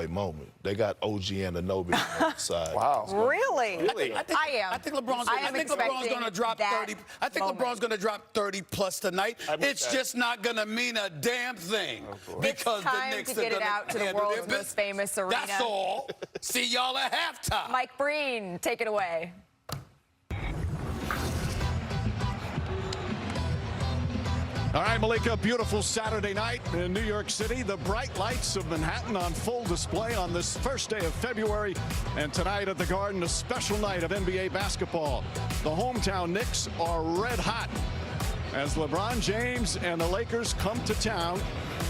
play moment. They got OG and Anunoby on the side. Wow. Really? I think LeBron's going to drop 30. I think LeBron's going to drop 30 plus tonight. It's just not going to mean a damn thing because the Knicks to get it out to the world's most famous arena. That's all. See y'all at halftime. Mike Breen, take it away. All right, Malika, beautiful Saturday night in New York City. The bright lights of Manhattan on full display on this first day of February. And tonight at the Garden, a special night of NBA basketball. The hometown Knicks are red hot as LeBron James and the Lakers come to town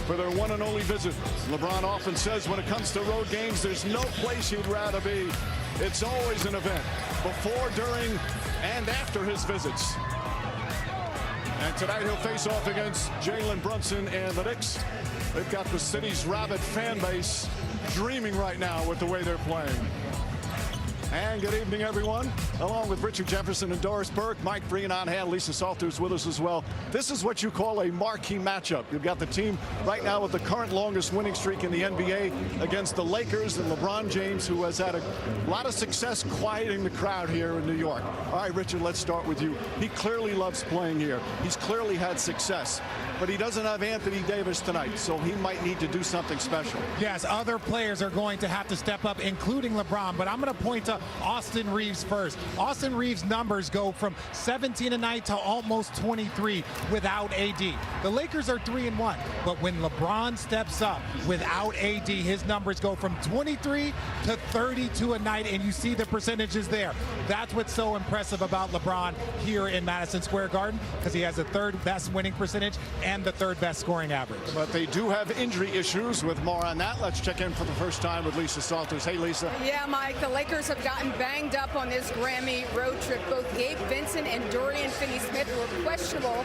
for their one and only visit. LeBron often says when it comes to road games, there's no place he'd rather be. It's always an event before, during, and after his visits. And tonight he'll face off against Jalen Brunson and the Knicks. They've got the city's rabid fan base dreaming right now with the way they're playing. And good evening, everyone. Along with Richard Jefferson and Doris Burke, Mike Breen on hand, Lisa Salters with us as well. This is what you call a marquee matchup. You've got the team right now with the current longest winning streak in the NBA against the Lakers and LeBron James, who has had a lot of success quieting the crowd here in New York. All right, Richard, let's start with you. He clearly loves playing here. He's clearly had success, but he doesn't have Anthony Davis tonight, so he might need to do something special. Yes, other players are going to have to step up, including LeBron, but I'm going to point to Austin Reeves first. Austin Reeves' numbers go from 17 a night to almost 23 without AD. The Lakers are 3-1, but when LeBron steps up without AD, his numbers go from 23 to 32 a night, and you see the percentages there. That's what's so impressive about LeBron here in Madison Square Garden, because he has the third best winning percentage and the third best scoring average. But they do have injury issues. With more on that, let's check in for the first time with Lisa Salters. Hey, Lisa. Yeah, Mike, the Lakers have gotten banged up on this Grammy road trip. Both Gabe Vincent and Dorian Finney-Smith were questionable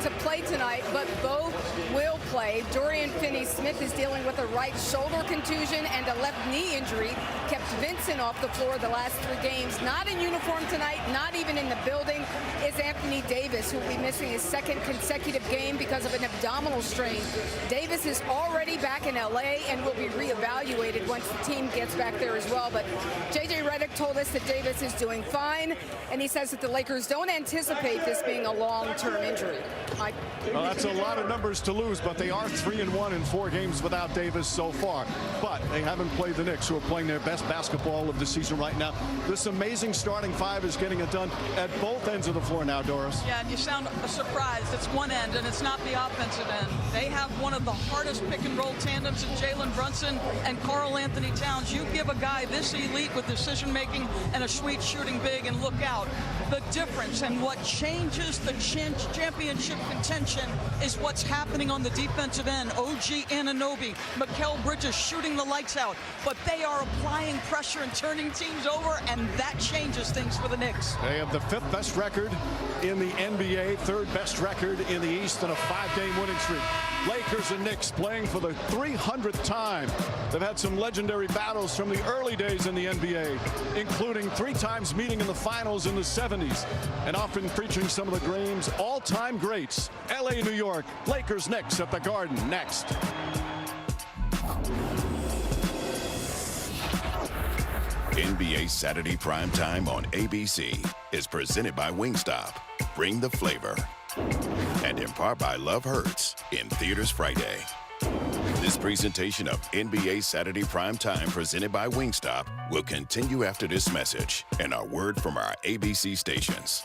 to play tonight, but both will play. Dorian Finney-Smith is dealing with a right shoulder contusion and a left knee injury. Kept Vincent off the floor the last 3 games. Not in uniform tonight, not even in the building, is Anthony Davis, who will be missing his 2nd consecutive game because of an abdominal strain. Davis is already back in LA and will be reevaluated once the team gets back there as well. But JJ Redick told us that Davis is doing fine, and he says that the Lakers don't anticipate this being a long-term injury. Mike? Well, that's a lot of numbers to lose, but they are 3-1 in 4 games without Davis so far. But they haven't played the Knicks, who are playing their best basketball of the season right now. This amazing starting 5 is getting it done at both ends of the floor now, Doris. Yeah, and you sound surprised. It's one end, and it's not the offensive end. They have one of the hardest pick-and-roll tandems in Jalen Brunson and Karl Anthony Towns. You give a guy this elite with decision-making and a sweet shooting big, and look out. The difference and what changes the championship contention is what's happening on the defensive end. OG Anunoby, Mikal Bridges shooting the lights out, but they are applying pressure and turning teams over, and that changes things for the Knicks. They have the 5th best record in the NBA, 3rd best record in the East, and a 5-game winning streak. Lakers and Knicks playing for the 300th time. They've had some legendary battles from the early days in the NBA, including 3 times meeting in the finals in the 70s, and often featuring some of the game's all-time greats. LA, New York, Lakers, Knicks at the Garden next. NBA Saturday Primetime on ABC is presented by Wingstop. Bring the flavor. And in part by Love Hurts in theaters Friday. This presentation of NBA Saturday Primetime presented by Wingstop will continue after this message and a word from our ABC stations.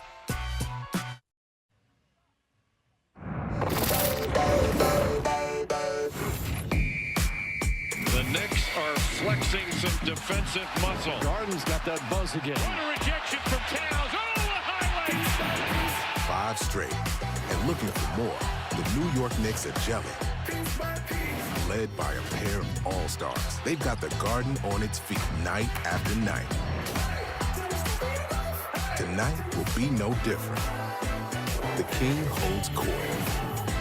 The Knicks are flexing some defensive muscle. Garden's got that buzz again. What a rejection from Towns. Oh, the highlight! 5 straight. And looking for more, the New York Knicks are gelling. Led by a pair of all-stars. They've got the Garden on its feet night after night. Tonight will be no different. The King holds court.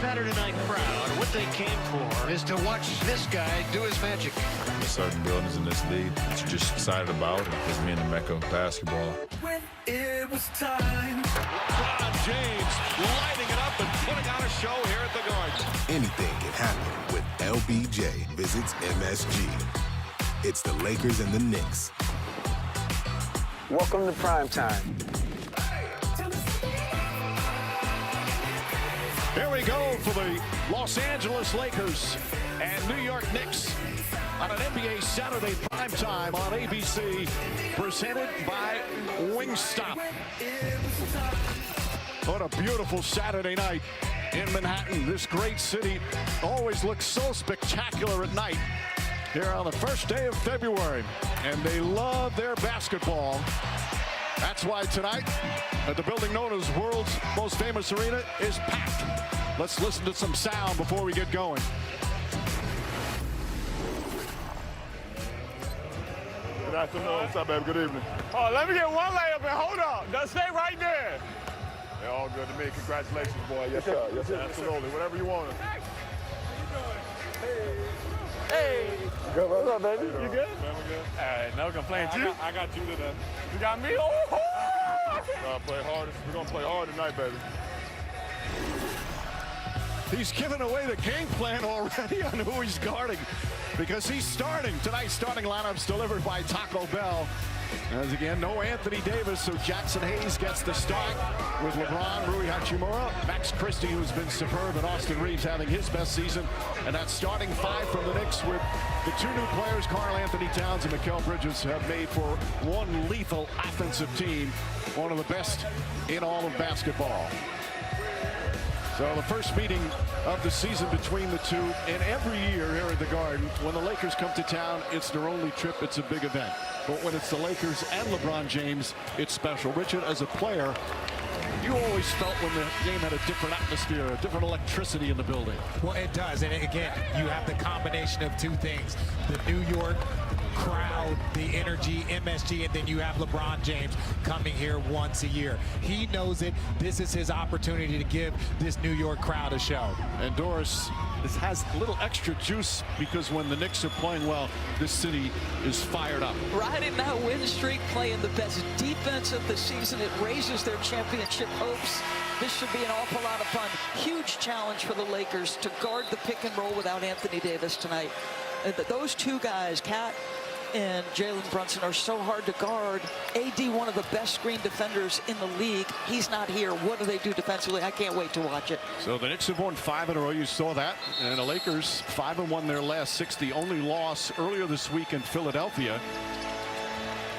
Saturday night crowd, what they came for is to watch this guy do his magic. There's certain buildings in this league that you're just excited about. It's being the Mecca of basketball. When it was time. LeBron James lighting it up and putting on a show here at the Garden. Anything can happen when LBJ visits MSG. It's the Lakers and the Knicks. Welcome to Primetime. Here we go for the Los Angeles Lakers and New York Knicks on an NBA Saturday Primetime on ABC, presented by Wingstop. What a beautiful Saturday night in Manhattan. This great city always looks so spectacular at night here on the first day of February, and they love their basketball. That's why tonight, at the building known as world's most famous arena, is packed. Let's listen to some sound before we get going. Good afternoon. What's up, baby? Good evening. Oh, let me get one layup and hold up. Just stay right there. They're all good to me. Congratulations, boy. Yes, sir. Yes, sir. Absolutely. Whatever you want. Hey. Good. What's up, baby? You good? Man, we good. All right, no complaints. I got you today. You got me? Oh! We're going to play hard tonight, baby. He's given away the game plan already on who he's guarding, because he's starting. Tonight's starting lineup's delivered by Taco Bell. As again, no Anthony Davis, so Jackson Hayes gets the start with LeBron, Rui Hachimura, Max Christie, who's been superb, and Austin Reeves having his best season. And that starting five from the Knicks with the two new players, Karl Anthony Towns and Mikal Bridges, have made for one lethal offensive team, one of the best in all of basketball. So the first meeting of the season between the two, and every year here at the Garden, when the Lakers come to town, it's their only trip, it's a big event. But when it's the Lakers and LeBron James, it's special. Richard, as a player, you always felt when the game had a different atmosphere, a different electricity in the building. Well, it does, and again, you have the combination of two things. The New York crowd, the energy, MSG, and then you have LeBron James coming here once a year. He knows it. This is his opportunity to give this New York crowd a show. And Doris, this has a little extra juice because when the Knicks are playing well, this city is fired up. Riding that win streak, playing the best defense of the season. It raises their championship hopes. This should be an awful lot of fun. Huge challenge for the Lakers to guard the pick and roll without Anthony Davis tonight. Those two guys, Cat and Jalen Brunson, are so hard to guard. AD, one of the best screen defenders in the league. He's not here. What do they do defensively? I can't wait to watch it. So the Knicks have won 5 in a row. You saw that. And the Lakers 5-1 their last 6. The only loss earlier this week in Philadelphia,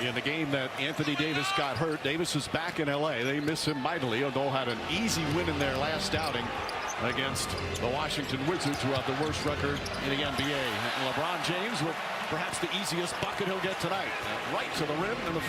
in the game that Anthony Davis got hurt. Davis is back in LA. They miss him mightily, although had an easy win in their last outing against the Washington Wizards, who have the worst record in the NBA. And LeBron James with perhaps the easiest bucket he'll get tonight. Right to the rim in the